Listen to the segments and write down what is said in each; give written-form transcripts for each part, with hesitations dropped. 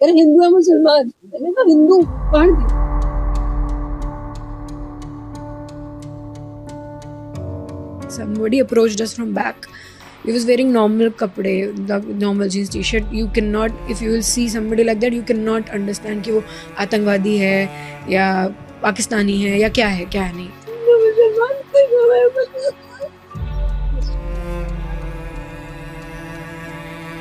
अरे हिंदू है मुसलमान, मैंने कहा हिंदू पढ़ दी। Somebody approached us from back. He was wearing normal kapde, normal jeans t-shirt. You cannot, if you will see somebody like that, you cannot understand कि वो आतंकवादी है या पाकिस्तानी है या क्या है क्या नहीं।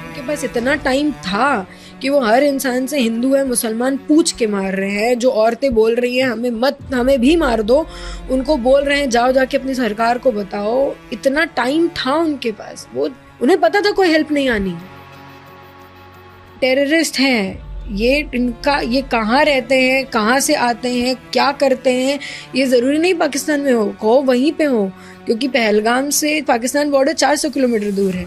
उनके पास इतना टाइम था कि वो हर इंसान से हिंदू है मुसलमान पूछ के मार रहे हैं। जो औरतें बोल रही हैं हमें भी मार दो, उनको बोल रहे हैं जाओ जाके अपनी सरकार को बताओ। इतना टाइम था उनके पास, वो उन्हें पता था कोई हेल्प नहीं आनी। टेररिस्ट हैं ये कहाँ रहते हैं, कहाँ से आते हैं, क्या करते हैं, ये ज़रूरी नहीं पाकिस्तान में हो वहीं पे हो, क्योंकि पहलगाम से पाकिस्तान बॉर्डर 400 किलोमीटर दूर है,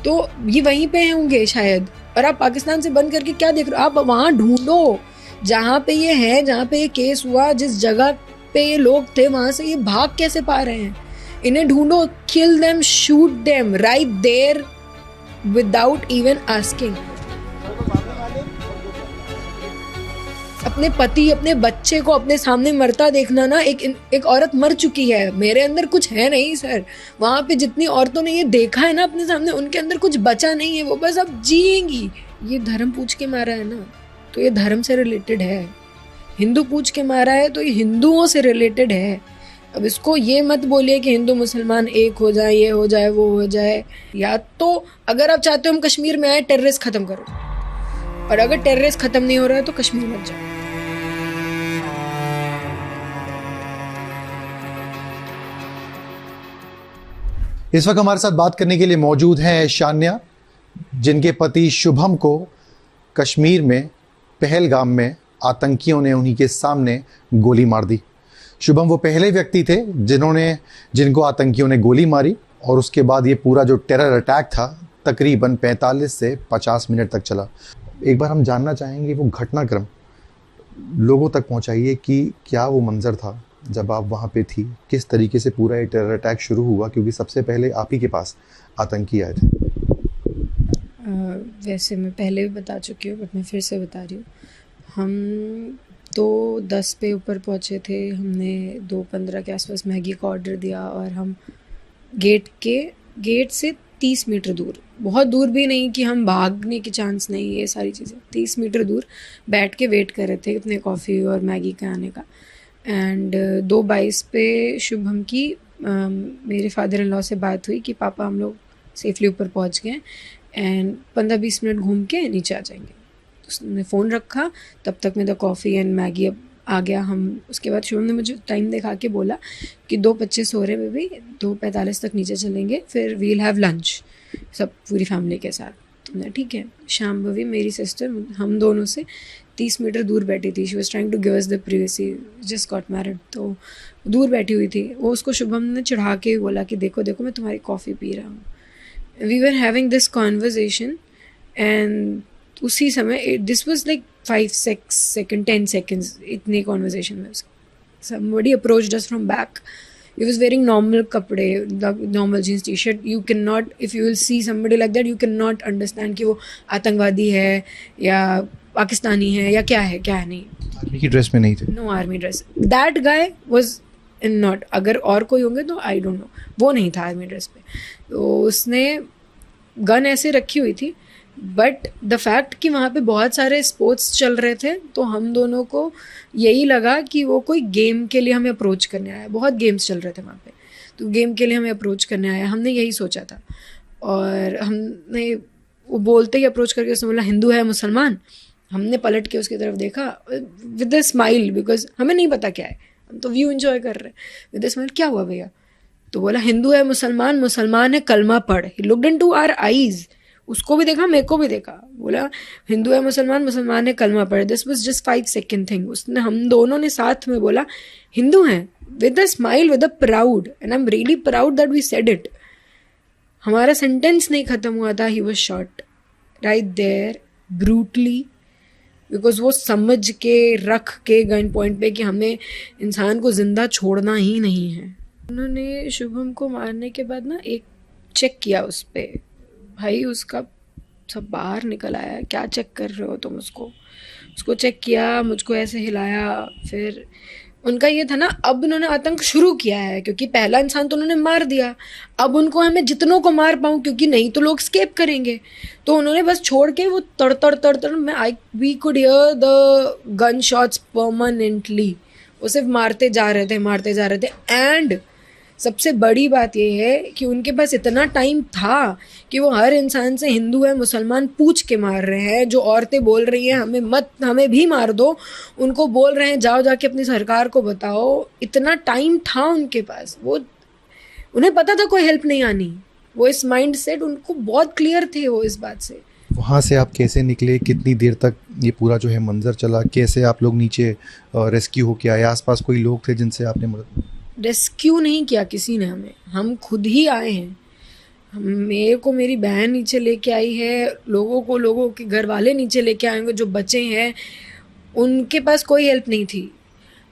तो ये वहीं पे होंगे शायद। और आप पाकिस्तान से बंद करके क्या देख रहे हो? आप वहाँ ढूंढो जहाँ पे ये है, जहाँ पे ये केस हुआ, जिस जगह पे ये लोग थे, वहाँ से ये भाग कैसे पा रहे हैं? इन्हें ढूंढो, kill them, shoot them right there without even asking. अपने पति अपने बच्चे को अपने सामने मरता देखना ना, एक औरत मर चुकी है, मेरे अंदर कुछ है नहीं सर। वहाँ पे जितनी औरतों ने ये देखा है ना अपने सामने, उनके अंदर कुछ बचा नहीं है, वो बस अब जिएंगी। ये धर्म पूछ के मारा है ना, तो ये धर्म से रिलेटेड है। हिंदू पूछ के मारा है तो ये हिंदुओं से रिलेटेड है। अब इसको ये मत बोलिए कि हिंदू मुसलमान एक हो जाए, ये हो जाए, वो हो जाए। या तो अगर आप चाहते हो हम कश्मीर में आए, टेररिस्ट खत्म करो, और अगर टेररिस्ट खत्म नहीं हो रहा है तो कश्मीर मत जाओ। इस वक्त हमारे साथ बात करने के लिए मौजूद हैं शान्या, जिनके पति शुभम को कश्मीर में पहलगाम में आतंकियों ने उन्हीं के सामने गोली मार दी। शुभम वो पहले व्यक्ति थे जिनको आतंकियों ने गोली मारी, और उसके बाद ये पूरा जो टेरर अटैक था तकरीबन 45 से 50 मिनट तक चला। एक बार हम जानना चाहेंगे वो घटनाक्रम लोगों तक पहुंचाइए कि क्या वो मंजर था जब आप वहाँ पे थी, किस तरीके से पूरा ये टेरर अटैक शुरू हुआ, क्योंकि सबसे पहले आप ही के पास आतंकी आए थे। वैसे मैं पहले भी बता चुकी हूँ, बट मैं फिर से बता रही हूँ। हम 2:10 पे ऊपर पहुँचे थे, हमने 2:15 के आसपास मैगी का ऑर्डर दिया, और हम गेट से 30 मीटर दूर, बहुत दूर भी नहीं कि हम भागने की चांस नहीं, ये सारी चीज़ें 30 मीटर दूर बैठ के वेट कर रहे थे अपने कॉफ़ी और मैगी के आने का। एंड 2:22 पे शुभम की मेरे फादर इन लॉ से बात हुई कि पापा हम लोग सेफली ऊपर पहुंच गए एंड 15-20 मिनट घूम के नीचे आ जाएंगे। उसने फ़ोन रखा, तब तक मेरा कॉफ़ी एंड मैगी अब आ गया। हम उसके बाद शुभम ने मुझे टाइम दिखा के बोला कि 2:25 हो रहे बेबी, 2:45 तक नीचे चलेंगे, फिर वील हैव लंच सब पूरी फैमिली के साथ। तो ठीक है। शाम भवी मेरी सिस्टर हम दोनों से 30 मीटर दूर बैठी थी। She was trying to give us the privacy, just got married, तो दूर बैठी हुई थी। वो उसको शुभम ने चढ़ा के बोला कि देखो देखो मैं तुम्हारी कॉफ़ी पी रहा हूँ। We were having this conversation and उसी समय this was like 5-6 second 10 seconds इतने कॉन्वर्जेशन में somebody approached us from back. He was wearing normal kapde, normal jeans t-shirt. You cannot, if you will see somebody like that, you cannot understand कि वो आतंकवादी है या पाकिस्तानी है या क्या है क्या नहीं। आर्मी की ड्रेस में नहीं थे। Know army dress. That guy was in not, अगर और कोई होंगे तो आई डोंट नो, वो नहीं था आर्मी ड्रेस पे। तो उसने गन ऐसे रखी हुई थी, बट द फैक्ट कि वहाँ पे बहुत सारे स्पोर्ट्स चल रहे थे, तो हम दोनों को यही लगा कि वो कोई गेम के लिए हमें अप्रोच करने आया। बहुत गेम्स चल रहे थे वहाँ पे, तो गेम के लिए हमें अप्रोच करने आया, हमने यही सोचा था। और हमने वो बोलते ही अप्रोच करके उसने बोला हिंदू है मुसलमान। हमने पलट के उसकी तरफ देखा विद अ स्माइल, बिकॉज हमें नहीं पता क्या है, हम तो व्यू एंजॉय कर रहे हैं। विद अ स्माइल, क्या हुआ भैया? तो बोला हिंदू है मुसलमान, मुसलमान है कलमा पढ़। He looked into our eyes, उसको भी देखा मेरे को भी देखा, बोला हिंदू है मुसलमान, मुसलमान है कलमा पढ़े। This was just 5 second thing. उसने हम दोनों ने साथ में बोला हिंदू हैं, with a smile, with a proud, and I am really proud that we said it. हमारा सेंटेंस नहीं खत्म हुआ था, he was shot right there brutally, because वो समझ के रख के गन पॉइंट पे कि हमें इंसान को जिंदा छोड़ना ही नहीं है। उन्होंने शुभम को मारने के बाद ना एक चेक किया उस पर, भाई उसका सब बाहर निकल आया, क्या चेक कर रहे हो तुम उसको? उसको चेक किया, मुझको ऐसे हिलाया। फिर उनका ये था ना, अब उन्होंने आतंक शुरू किया है, क्योंकि पहला इंसान तो उन्होंने मार दिया, अब उनको हमें जितनों को मार पाऊँ, क्योंकि नहीं तो लोग स्केप करेंगे। तो उन्होंने बस छोड़ के वो तड़ तड़ तड़ तड़, मैं we could hear the gun shots permanently. वो सिर्फ मारते जा रहे थे, मारते जा रहे थे। एंड सबसे बड़ी बात ये है कि उनके पास इतना टाइम था कि वो हर इंसान से हिंदू है मुसलमान पूछ के मार रहे हैं। जो औरतें बोल रही हैं हमें मत, हमें भी मार दो, उनको बोल रहे हैं जाओ जाके अपनी सरकार को बताओ। इतना टाइम था उनके पास, वो उन्हें पता था कोई हेल्प नहीं आनी। वो इस माइंड सेट उनको बहुत क्लियर थे वो इस बात से। वहाँ से आप कैसे निकले, कितनी देर तक ये पूरा जो है मंजर चला, कैसे आप लोग नीचे रेस्क्यू होके आए? आसपास कोई लोग थे जिनसे आपने मदद? रेस्क्यू नहीं किया किसी ने हमें, हम खुद ही आए हैं। मेरे को मेरी बहन नीचे लेके आई है, लोगों के घर वाले नीचे लेके आएंगे, जो बचे हैं उनके पास कोई हेल्प नहीं थी।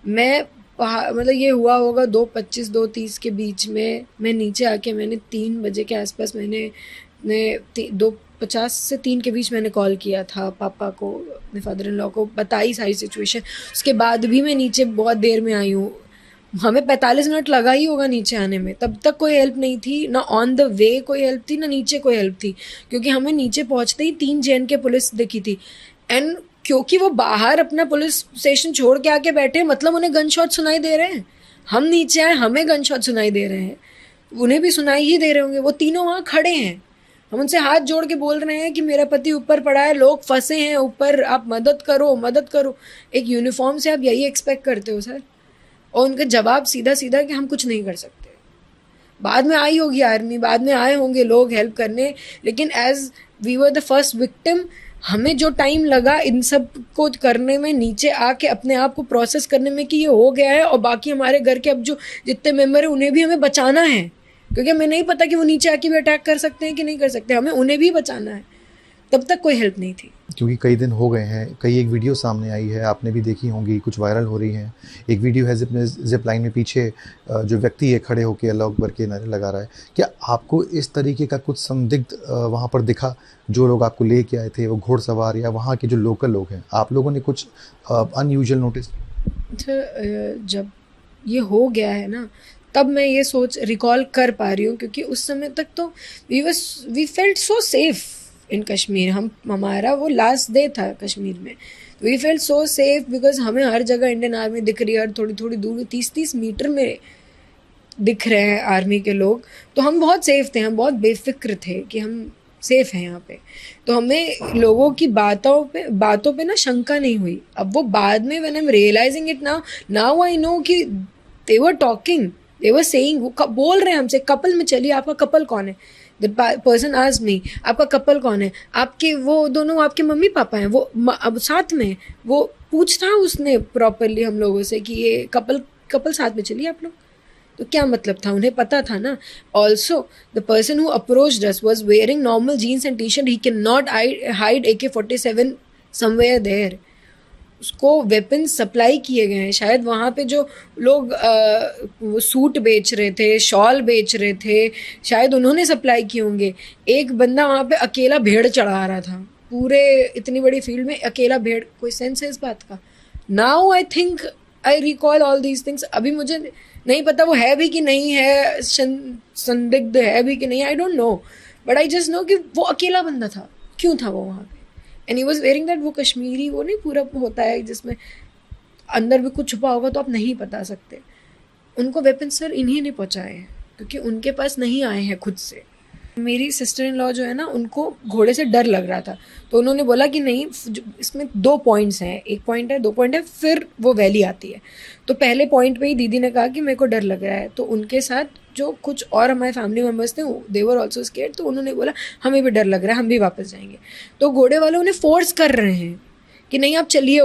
मैं मतलब ये हुआ होगा 2:25 2:30 के बीच में मैं नीचे आके, मैंने 3 बजे के आसपास मैंने 2:50 से 3 के बीच मैंने कॉल किया था पापा को, अपने फादर इन लॉ को, बताई सारी सिचुएशन। उसके बाद भी मैं नीचे बहुत देर में आई हूँ, हमें 45 मिनट लगा ही होगा नीचे आने में। तब तक कोई हेल्प नहीं थी, ना ऑन द वे कोई हेल्प थी, ना नीचे कोई हेल्प थी, क्योंकि हमें नीचे पहुंचते ही 3 जैन के पुलिस दिखी थी। एंड क्योंकि वो बाहर अपना पुलिस स्टेशन छोड़ के आके बैठे, मतलब उन्हें गन शॉट सुनाई दे रहे हैं। हम नीचे आए, हमें गन शॉट सुनाई दे रहे हैं, उन्हें भी सुनाई ही दे रहे होंगे। वो तीनों वहाँ खड़े हैं, हम उनसे हाथ जोड़ के बोल रहे हैं कि मेरा पति ऊपर पड़ा है, लोग फंसे हैं ऊपर, आप मदद करो मदद करो। एक यूनिफॉर्म से आप यही एक्सपेक्ट करते हो सर? और उनका जवाब सीधा सीधा कि हम कुछ नहीं कर सकते। बाद में आई होगी आर्मी, बाद में आए होंगे लोग हेल्प करने, लेकिन as we were the first victim, हमें जो टाइम लगा इन सब को करने में, नीचे आके अपने आप को प्रोसेस करने में कि ये हो गया है, और बाकी हमारे घर के अब जो जितने मेम्बर हैं उन्हें भी हमें बचाना है, क्योंकि हमें नहीं पता कि वो नीचे आके भी अटैक कर सकते हैं कि नहीं कर सकते, हमें उन्हें भी बचाना है। तब तक कोई हेल्प नहीं थी, क्योंकि कई दिन हो गए हैं, कई एक वीडियो सामने आई है, आपने भी देखी होंगी, कुछ वायरल हो रही हैं। एक वीडियो है जिप लाइन में पीछे जो व्यक्ति है खड़े होकर अल्लाह अकबर के नारे लगा रहा है। क्या आपको इस तरीके का कुछ संदिग्ध वहाँ पर दिखा? जो लोग आपको लेके आए थे, वो घोड़सवार या वहाँ के जो लोकल लोग हैं, आप लोगों ने कुछ अनयूजुअल नोटिस? जब ये हो गया है ना, तब मैं ये सोच रिकॉल कर पा रही हूँ, क्योंकि उस समय तक तो we felt so safe in Kashmir. हमारा वो लास्ट डे था कश्मीर में, we felt so safe because हमें हर जगह इंडियन आर्मी दिख रही है, थोड़ी थोड़ी दूर 30-30 मीटर में दिख रहे हैं आर्मी के लोग। तो हम बहुत सेफ थे, हम बहुत बेफिक्र थे कि हम सेफ हैं यहाँ पे। तो हमें लोगों की बातों पे ना शंका नहीं हुई। अब वो बाद में when I am realising it now I know कि they were talking, they were saying, वो बोल रहे हैं हमसे कपल में चलिए, आपका कपल कौन है? द पर्सन आस्क्ड मी आपका कपल कौन है? आपके वो दोनों आपके मम्मी पापा हैं? वो अब साथ में वो पूछता उसने प्रॉपरली हम लोगों से कि ये कपल साथ में चलिए आप लोग। तो क्या मतलब था? उन्हें पता था ना। Also the person who approached us was wearing normal jeans and T shirt, he can not hide AK-47 somewhere there. उसको वेपन सप्लाई किए गए हैं। शायद वहाँ पे जो लोग वो सूट बेच रहे थे, शॉल बेच रहे थे, शायद उन्होंने सप्लाई किए होंगे। एक बंदा वहाँ पे अकेला भेड़ चढ़ा रहा था, पूरे इतनी बड़ी फील्ड में अकेला भेड़। कोई सेंस है इस बात का? Now I think I recall all these things. अभी मुझे नहीं पता वो है भी कि नहीं है, संदिग्ध है भी कि नहीं, I don't know, but I just know कि वो अकेला बंदा था। क्यों था वो वहाँ पे? And he was wearing that, वो कश्मीरी वो नहीं पूरा होता है जिसमें अंदर भी कुछ छुपा होगा तो आप नहीं बता सकते। उनको वेपन सर इन्हीं ने पहुँचाए हैं, क्योंकि उनके पास नहीं आए हैं खुद से। मेरी सिस्टर इन लॉ जो है ना, उनको घोड़े से डर लग रहा था, तो उन्होंने बोला कि नहीं, इसमें 2 पॉइंट्स हैं, 1 पॉइंट है 2 पॉइंट है, फिर वो वैली आती है। तो पहले पॉइंट पे ही दीदी ने कहा कि मेरे को डर लग रहा है, तो उनके साथ जो कुछ और हमारे फैमिली मेम्बर्स थे, दे वर ऑल्सो स्केर्ड, तो उन्होंने बोला हमें भी डर लग रहा है, हम भी वापस जाएंगे। तो घोड़े वाले उन्हें फोर्स कर रहे हैं कि नहीं आप चलिए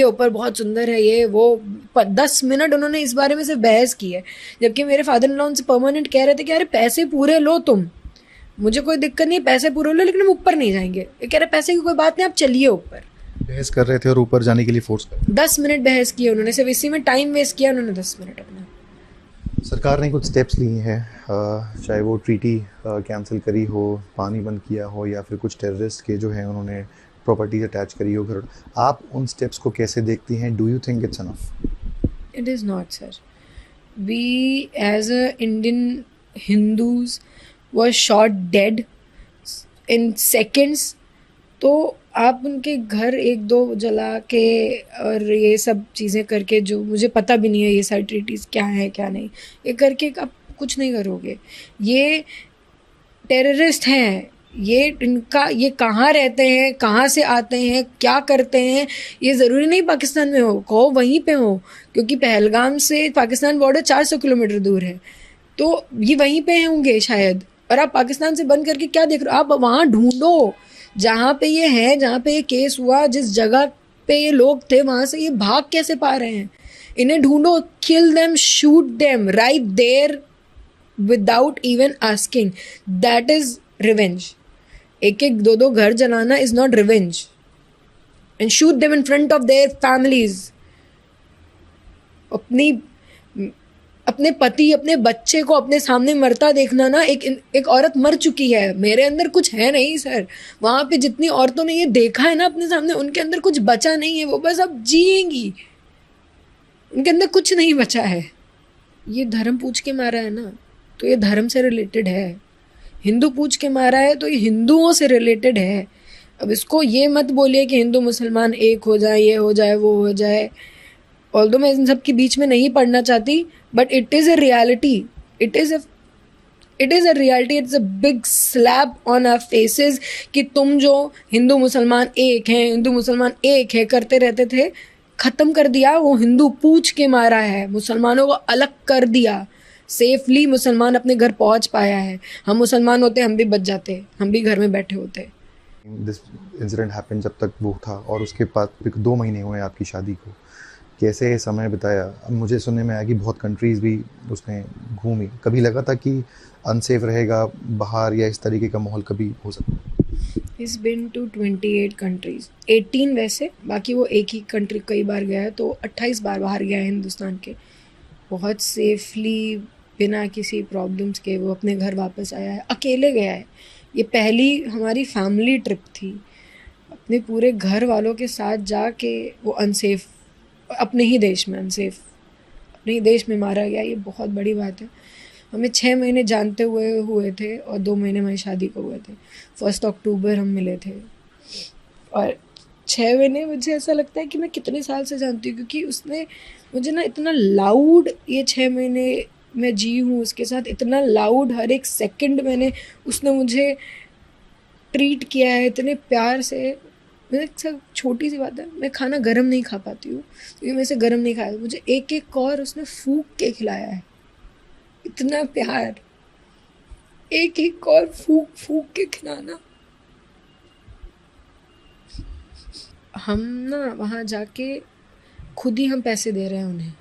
ऊपर, बहुत सुंदर है ये वो। 10 मिनट उन्होंने इस बारे में सिर्फ बहस की है, जबकि मेरे फादर इन लॉ उनसे परमानेंट कह रहे थे कि अरे पैसे पूरे लो तुम, मुझे कोई दिक्कत नहीं, पैसे पूरे लो, लेकिन हम ऊपर नहीं जाएंगे। ये कह रहे पैसे की कोई बात नहीं, आप चलिए ऊपर। बहस कर रहे थे और ऊपर जाने के लिए फोर्स कर। 10 मिनट बहस किया उन्होंने, सिर्फ इसी में टाइम वेस्ट किया उन्होंने 10 मिनट अपना। सरकार ने कुछ स्टेप्स लिए हैं, चाहे वो ट्रीटी कैंसिल करी हो, पानी बंद किया हो, या फिर कुछ टेररिस्ट के जो हैं उन्होंने प्रॉपर्टीज अटैच करी हो घर। आप उन स्टेप्स को कैसे देखती हैं? Do you think it's enough? It is not, sir. We as a Indian Hindus were shot dead in seconds. तो आप उनके घर एक दो जला के और ये सब चीज़ें करके, जो मुझे पता भी नहीं है ये सारी ट्रीटीज़ क्या है क्या नहीं, ये करके आप कुछ नहीं करोगे। ये टेररिस्ट हैं, ये इनका ये कहाँ रहते हैं, कहाँ से आते हैं, क्या करते हैं, ये ज़रूरी नहीं पाकिस्तान में हो वहीं पे हो, क्योंकि पहलगाम से पाकिस्तान बॉर्डर 400 किलोमीटर दूर है, तो ये वहीं पे होंगे शायद। और आप पाकिस्तान से बंद करके क्या देख रहे हो? आप वहाँ ढूंढो जहाँ पे ये है, जहाँ पे ये केस हुआ, जिस जगह पे ये लोग थे, वहाँ से ये भाग कैसे पा रहे हैं? इन्हें ढूंढो, kill them, shoot them right there without even asking. That is revenge. एक एक दो दो घर जलाना is not revenge. And shoot them in front of their families. अपने पति, अपने बच्चे को अपने सामने मरता देखना ना, एक औरत मर चुकी है, मेरे अंदर कुछ है नहीं सर। वहाँ पे जितनी औरतों ने ये देखा है ना अपने सामने, उनके अंदर कुछ बचा नहीं है, वो बस अब जिएंगी, उनके अंदर कुछ नहीं बचा है। ये धर्म पूछ के मारा है ना, तो ये धर्म से रिलेटेड है। हिंदू पूछ के मारा है तो ये हिंदुओं से रिलेटेड है। अब इसको ये मत बोलिए कि हिंदू मुसलमान एक हो जाए, ये हो जाए, वो हो जाए। ऑल्दो मैं इन सब के बीच में नहीं पढ़ना चाहती, but it is a reality. It is a reality. It's a big slap on our faces कि तुम जो हिंदू मुसलमान एक हैं, हिंदू मुसलमान एक है करते रहते थे, ख़त्म कर दिया। वो हिंदू पूछ के मारा है, मुसलमानों को अलग कर दिया। सेफली मुसलमान अपने घर पहुंच पाया है। हम मुसलमान होते, हम भी बच जाते, हम भी घर में बैठे होते। दिस इंसिडेंट हैपन जब तक वो था, और उसके बाद 2 महीने हुए आपकी शादी को, कैसे समय बिताया? अब मुझे सुनने में आया कि बहुत कंट्रीज़ भी उसने घूमी। कभी लगा था कि अनसेफ रहेगा बाहर, या इस तरीके का माहौल कभी हो सकता है? He's been to 28 countries, 18 वैसे, बाकी वो एक ही कंट्री कई बार गया है, तो 28 बार बाहर गया है हिंदुस्तान के। बहुत सेफली, बिना किसी प्रॉब्लम्स के वो अपने घर वापस आया है, अकेले गया है। ये पहली हमारी फैमिली ट्रिप थी, अपने पूरे घर वालों के साथ जाके वो अनसेफ, अपने ही देश में अनसेफ, अपने ही देश में मारा गया। ये बहुत बड़ी बात है। हमें 6 महीने जानते हुए थे, और 2 महीने हमारी शादी को हुए थे। 1 अक्टूबर हम मिले थे, और 6 महीने मुझे ऐसा लगता है कि मैं कितने साल से जानती हूँ, क्योंकि उसने मुझे ना इतना लाउड, ये 6 महीने मैं जी हूँ उसके साथ, इतना लाउड हर एक सेकंड उसने मुझे ट्रीट किया है इतने प्यार से। मेरे सब छोटी सी बात है, मैं खाना गरम नहीं खा पाती हूँ, क्योंकि मैं इसे गरम नहीं खाया। मुझे एक एक कौर उसने फूंक के खिलाया है, इतना प्यार, एक एक कौर फूंक फूंक के खिलाना। हम ना वहाँ जाके खुद ही हम पैसे दे रहे हैं उन्हें,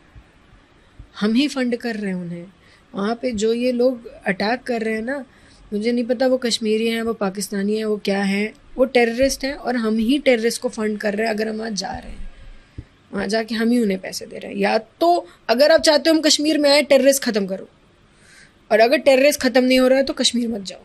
हम ही फंड कर रहे हैं उन्हें। वहाँ पे जो ये लोग अटैक कर रहे हैं ना, मुझे नहीं पता वो कश्मीरी हैं, वो पाकिस्तानी हैं, वो क्या हैं, वो टेररिस्ट हैं, और हम ही टेररिस्ट को फंड कर रहे हैं। अगर हम वहाँ जा रहे हैं, वहाँ जाके हम ही उन्हें पैसे दे रहे हैं। या तो अगर आप चाहते हो हम कश्मीर में आए, टेररिस्ट ख़त्म करो, और अगर टेररिस्ट ख़त्म नहीं हो रहा है तो कश्मीर मत जाओ।